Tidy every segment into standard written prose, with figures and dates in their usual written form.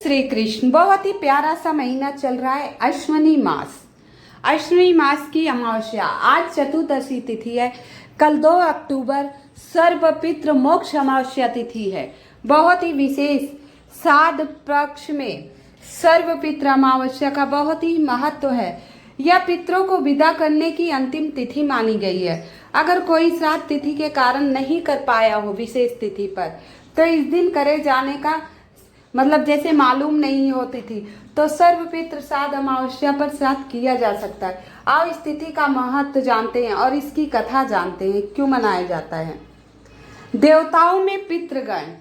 श्री कृष्ण। बहुत ही प्यारा सा महीना चल रहा है, अश्विनी मास। अश्विनी मास की अमावस्या आज चतुर्दशी तिथि है। कल 2 अक्टूबर सर्वपितृ मोक्ष अमावस्या तिथि है। बहुत ही विशेष साध पक्ष में सर्वपितृ अमावस्या का बहुत ही महत्व है। यह पितरों को विदा करने की अंतिम तिथि मानी गई है। अगर कोई श्राद्ध तिथि के कारण नहीं कर पाया हो विशेष तिथि पर, तो इस दिन करे जाने का मतलब जैसे मालूम नहीं होती थी, तो सर्वपितृ श्राद्ध अमावस्या पर श्राद्ध किया जा सकता है। आओ इस तिथि का महत्व जानते हैं और इसकी कथा जानते हैं, क्यों मनाया जाता है। देवताओं में पितृगण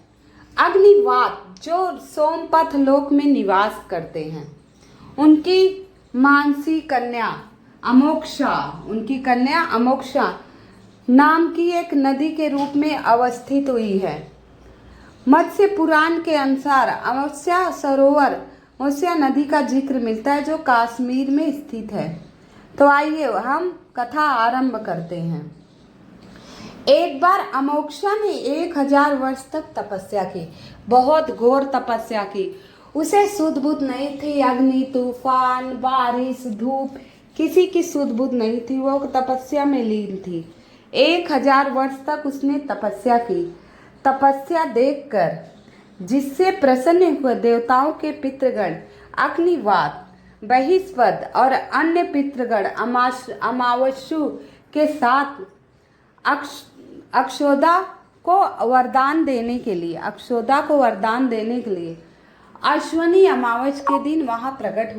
अग्निवात जो सोमपथ लोक में निवास करते हैं, उनकी मानसी कन्या अमोक्षा नाम की एक नदी के रूप में अवस्थित हुई है। मत्स्य पुराण के अनुसार अमावस्या सरोवर अमावस्या नदी का जिक्र मिलता है, जो कश्मीर में स्थित है। तो आइए हम कथा आरंभ करते हैं। एक बार अमोक्षा ने 1000 वर्ष तक तपस्या की, बहुत घोर तपस्या की। उसे सुध बुध नहीं थी, अग्नि, तूफान, बारिश, धूप, किसी की सुध बुध नहीं थी। वो तपस्या में लीन थी। 1000 वर्ष तक उसने तपस्या की। तपस्या देखकर जिससे प्रसन्न हुए देवताओं के पितृगण अग्निवात, बहिष्वद और अन्य पितृगण अमावस्यु के साथ अक्षोदा को वरदान देने के लिए अश्विनी अमावस्या के दिन वहां प्रकट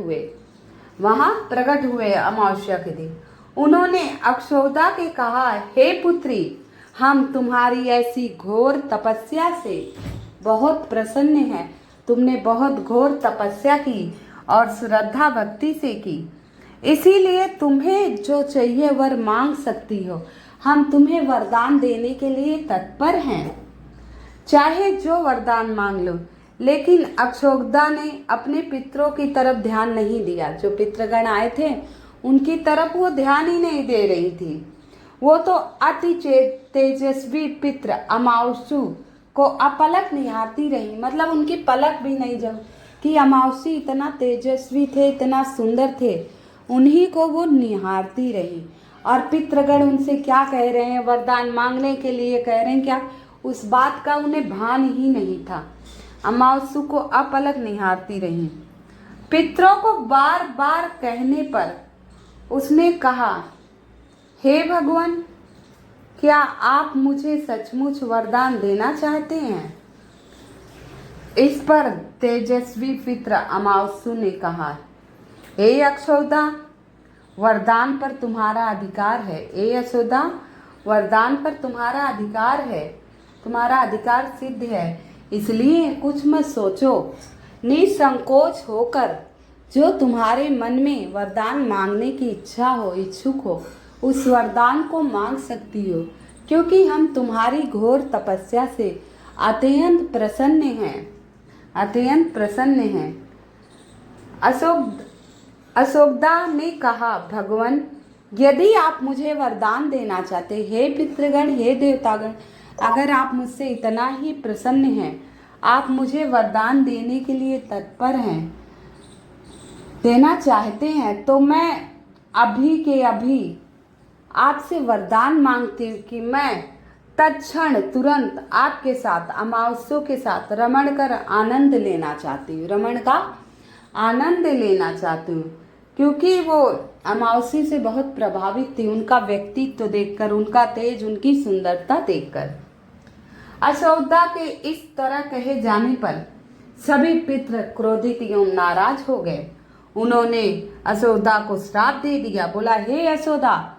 हुए अमावस्या के दिन उन्होंने अक्षोदा के कहा, हे पुत्री, हम तुम्हारी ऐसी घोर तपस्या से बहुत प्रसन्न हैं। तुमने बहुत घोर तपस्या की और श्रद्धा भक्ति से की, इसीलिए तुम्हें जो चाहिए वर मांग सकती हो। हम तुम्हें वरदान देने के लिए तत्पर हैं, चाहे जो वरदान मांग लो। लेकिन अक्षोदा ने अपने पितरों की तरफ ध्यान नहीं दिया। जो पितृगण आए थे उनकी तरफ वो ध्यान ही नहीं दे रही थी। वो तो अति तेजस्वी पितृ अमावस्यु को अपलक निहारती रही। मतलब उनकी पलक भी नहीं जब कि अमावस्या इतना तेजस्वी थे, इतना सुंदर थे, उन्हीं को वो निहारती रही। और पितृगण उनसे क्या कह रहे हैं, वरदान मांगने के लिए कह रहे हैं क्या, उस बात का उन्हें भान ही नहीं था। अमावस्या को अपलक निहारती रही। पितरों को बार बार कहने पर उसने कहा, हे भगवान, क्या आप मुझे सचमुच वरदान देना चाहते हैं। इस पर तेजस्वी पितृ अमावस्या ने कहा, हे अक्षौदा, वरदान पर तुम्हारा अधिकार है। वरदान पर तुम्हारा अधिकार है, तुम्हारा अधिकार सिद्ध है। इसलिए कुछ मत सोचो, निसंकोच होकर जो तुम्हारे मन में वरदान मांगने की इच्छुक हो, उस वरदान को मांग सकती हो, क्योंकि हम तुम्हारी घोर तपस्या से अत्यंत प्रसन्न हैं। अशोकदा ने कहा, भगवान, यदि आप मुझे वरदान देना चाहते, हे पितृगण, हे देवतागण, अगर आप मुझसे इतना ही प्रसन्न हैं, आप मुझे वरदान देने के लिए तत्पर हैं, देना चाहते हैं, तो मैं अभी के अभी आपसे वरदान मांगती हूँ कि मैं तत्क्षण तुरंत आपके साथ अमावस्या के साथ रमण का आनंद लेना चाहती हूँ, क्योंकि वो अमावस्या से बहुत प्रभावित थी। उनका व्यक्तित्व देखकर, उनका तेज, उनकी सुंदरता देखकर। अशोदा के इस तरह कहे जाने पर सभी पितृ क्रोधित एवं नाराज हो गए। उन्होंने अशोदा को श्राप दे दिया। बोला, हे अशोदा,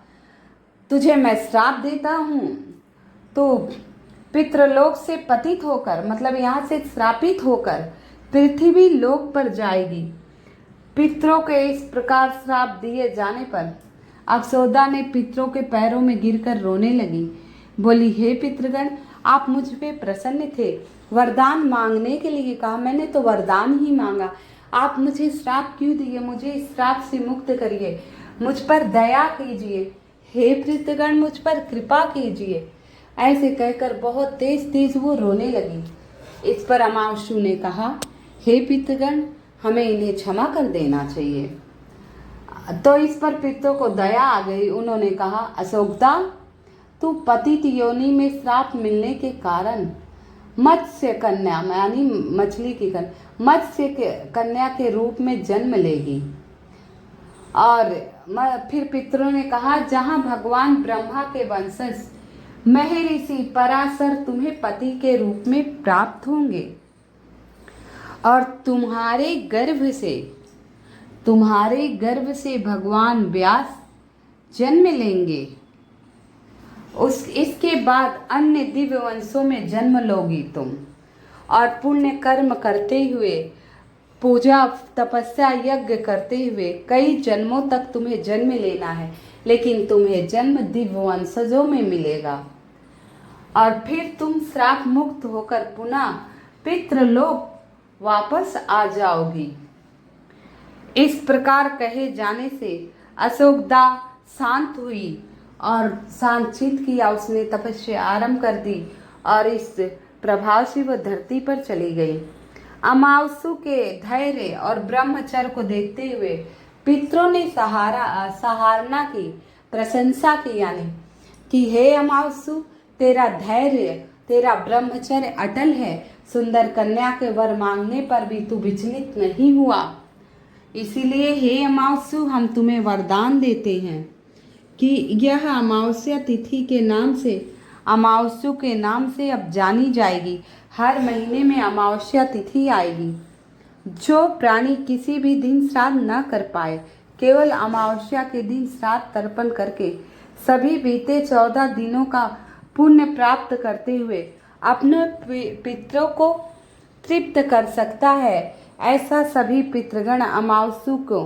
तुझे मैं श्राप देता हूँ, तो पितृलोक से पतित होकर, मतलब यहाँ से श्रापित होकर पृथ्वी लोक पर जाएगी। पितरों के इस प्रकार श्राप दिए जाने पर अक्षौदा ने पितरों के पैरों में गिरकर रोने लगी। बोली, हे पितृगण, आप मुझ पे प्रसन्न थे, वरदान मांगने के लिए कहा, मैंने तो वरदान ही मांगा, आप मुझे श्राप क्यों दिए। मुझे इस श्राप से मुक्त करिए, मुझ पर दया कीजिए, हे पितृगण, मुझ पर कृपा कीजिए। ऐसे कहकर बहुत तेज तेज वो रोने लगी। इस पर अमावस्या ने कहा, हे पितृगण, हमें इन्हें क्षमा कर देना चाहिए। तो इस पर पितरों को दया आ गई। उन्होंने कहा, अशोकदा, तू पतित योनि में श्राप मिलने के कारण मत्स्य कन्या यानी मछली की कन्या मत्स्य कन्या के रूप में जन्म लेगी। और फिर पितरों ने कहा, जहाँ भगवान ब्रह्मा के वंशज महर्षि पराशर तुम्हें पति के रूप में प्राप्त होंगे और तुम्हारे गर्भ से भगवान व्यास जन्म लेंगे। इसके बाद अन्य दिव्य वंशों में जन्म लोगी तुम, और पुण्य कर्म करते हुए, पूजा तपस्या यज्ञ करते हुए कई जन्मों तक तुम्हें जन्म लेना है, लेकिन तुम्हें जन्म दिव्य वंशजों में मिलेगा और फिर तुम श्राप मुक्त होकर पुनः पितृलोक वापस आ जाओगी। इस प्रकार कहे जाने से अशोकदा शांत हुई और शांत किया। उसने तपस्या आरंभ कर दी और इस प्रभाव से वह धरती पर चली गई। अमावसु के धैर्य और ब्रह्मचर्य को देखते हुए पितरों ने सराहना की, प्रशंसा की, यानी कि हे अमावसु, तेरा धैर्य, तेरा ब्रह्मचर्य अटल है। सुंदर कन्या के वर मांगने पर भी तू विचलित नहीं हुआ। इसीलिए हे अमावस्यु, हम तुम्हें वरदान देते हैं कि यह अमावस्या तिथि के नाम से, अमावस्यु के नाम से अब जानी जाएगी। हर महीने में अमावस्या तिथि आएगी। जो प्राणी किसी भी दिन श्राद्ध न कर पाए, केवल अमावस्या के दिन श्राद्ध तर्पण करके सभी बीते 14 दिनों का पुण्य प्राप्त करते हुए अपने पितरों को तृप्त कर सकता है, ऐसा सभी पितृगण अमावस्यु को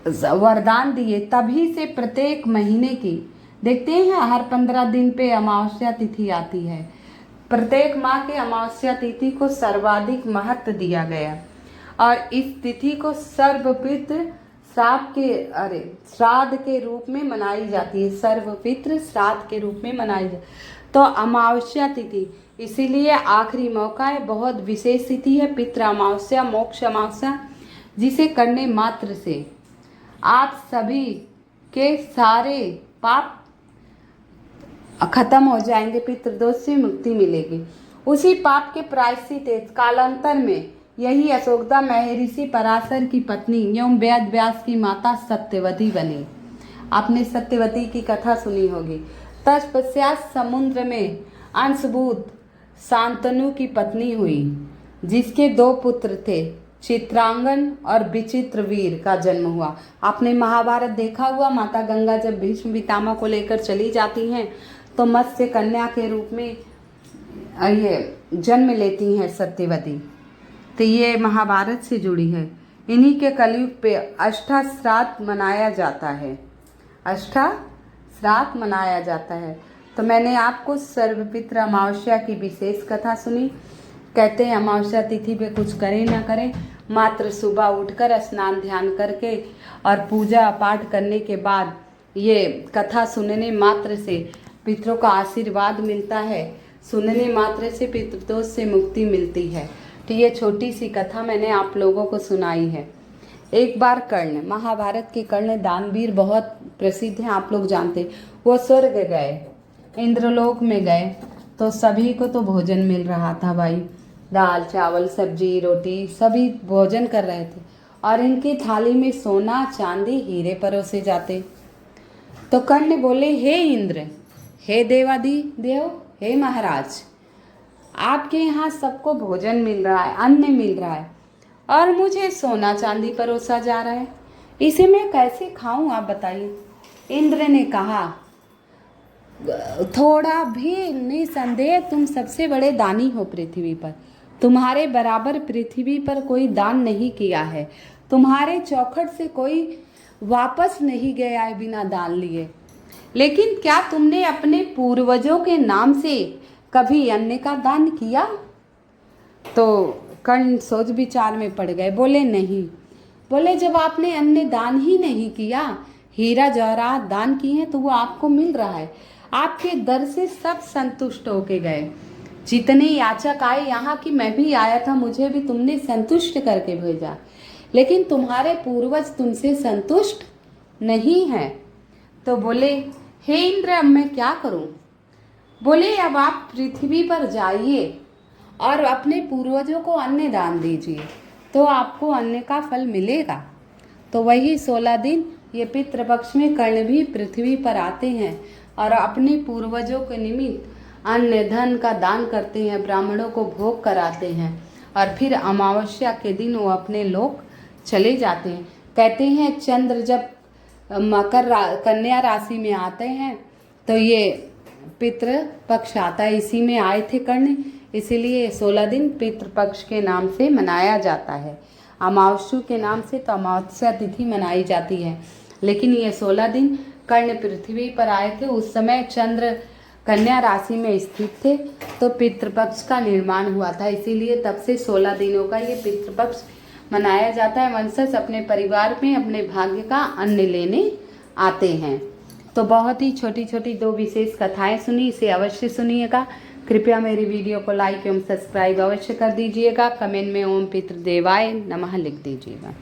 वरदान दिए। तभी से प्रत्येक महीने की देखते हैं हर 15 दिन पे अमावस्या तिथि आती है। प्रत्येक माह के अमावस्या तिथि को सर्वाधिक महत्व दिया गया और इस तिथि को सर्वपितृ श्राद्ध के रूप में मनाई जाती है। सर्वपितृ श्राद्ध के रूप में मनाई जाती है। तो अमावस्या तिथि इसीलिए आखिरी मौका है, बहुत विशेष तिथि है। पितृ अमावस्या, मोक्ष अमावस्या, जिसे करने मात्र से आप सभी के सारे पाप खत्म हो जाएंगे, पितृदोष से मुक्ति मिलेगी। उसी पाप के प्रायश्चित कालांतर में यही अशोकदा महर्षि पराशर की पत्नी एवं वेद व्यास की माता सत्यवती बनी। आपने सत्यवती की कथा सुनी होगी। तत्पश्चात समुद्र में अंशभूत शांतनु की पत्नी हुई, जिसके 2 पुत्र थे, चित्रांगन और विचित्रवीर का जन्म हुआ। आपने महाभारत देखा हुआ, माता गंगा जब भीष्म पितामह को लेकर चली जाती हैं तो मत्स्य कन्या के रूप में ये जन्म लेती हैं सत्यवती। तो ये महाभारत से जुड़ी है। इन्हीं के कलयुग पे अष्टा श्राद्ध मनाया जाता है। अष्टा श्राद्ध मनाया जाता है। तो मैंने आपको सर्वपितृ अमावस्या की विशेष कथा सुनी। कहते हैं अमावस्या तिथि पे कुछ करें ना करें, मात्र सुबह उठकर स्नान ध्यान करके और पूजा पाठ करने के बाद ये कथा सुनने मात्र से पितरों का आशीर्वाद मिलता है। सुनने मात्र से पितृदोष से मुक्ति मिलती है। तो ये छोटी सी कथा मैंने आप लोगों को सुनाई है। एक बार कर्ण, महाभारत के कर्ण दानवीर बहुत प्रसिद्ध हैं, आप लोग जानते। वो स्वर्ग गए, इंद्रलोक में गए तो सभी को तो भोजन मिल रहा था भाई, दाल चावल सब्जी रोटी सभी भोजन कर रहे थे और इनकी थाली में सोना चांदी हीरे परोसे जाते। तो कर्ण बोले, हे इंद्र, हे देवादि देव, हे महाराज, आपके यहाँ सबको भोजन मिल रहा है, अन्न मिल रहा है और मुझे सोना चांदी परोसा जा रहा है, इसे मैं कैसे खाऊं, आप बताइए। इंद्र ने कहा, थोड़ा भी निसंदेह तुम सबसे बड़े दानी हो पृथ्वी पर। तुम्हारे बराबर पृथ्वी पर कोई दान नहीं किया है। तुम्हारे चौखट से कोई वापस नहीं गया है बिना दान लिए। लेकिन क्या तुमने अपने पूर्वजों के नाम से कभी अन्न का दान किया? तो कर्ण सोच विचार में पड़ गए, बोले नहीं। बोले, जब आपने अन्न दान ही नहीं किया, हीरा जवाहरात दान किए हैं तो वो आपको मिल रहा है। आपके दर से सब संतुष्ट होके गए, जितने याचक आए यहाँ की मैं भी आया था, मुझे भी तुमने संतुष्ट करके भेजा, लेकिन तुम्हारे पूर्वज तुमसे संतुष्ट नहीं है। तो बोले हे इंद्र, अब मैं क्या करूं? बोले अब आप पृथ्वी पर जाइए और अपने पूर्वजों को अन्न दान दीजिए, तो आपको अन्न का फल मिलेगा। तो वही 16 दिन ये पितृपक्ष में कर्ण भी पृथ्वी पर आते हैं और अपने पूर्वजों के निमित्त अन्न धन का दान करते हैं, ब्राह्मणों को भोग कराते हैं और फिर अमावस्या के दिन वो अपने लोक चले जाते हैं। कहते हैं चंद्र जब कन्या राशि में आते हैं तो ये पितृपक्ष आता है, इसी में आए थे कर्ण, इसीलिए 16 दिन पितृपक्ष के नाम से मनाया जाता है। अमावस्या के नाम से तो अमावस्या तिथि मनाई जाती है, लेकिन ये 16 दिन कर्ण पृथ्वी पर आए थे, उस समय चंद्र कन्या राशि में स्थित थे, तो पितृपक्ष का निर्माण हुआ था, इसीलिए तब से 16 दिनों का ये पितृपक्ष मनाया जाता है। वंशज अपने परिवार में अपने भाग्य का अन्न लेने आते हैं। तो बहुत ही छोटी छोटी 2 विशेष कथाएं सुनी, इसे अवश्य सुनिएगा। कृपया मेरी वीडियो को लाइक एवं सब्सक्राइब अवश्य कर दीजिएगा। कमेंट में ओम पितृदेवाय नमः लिख दीजिएगा।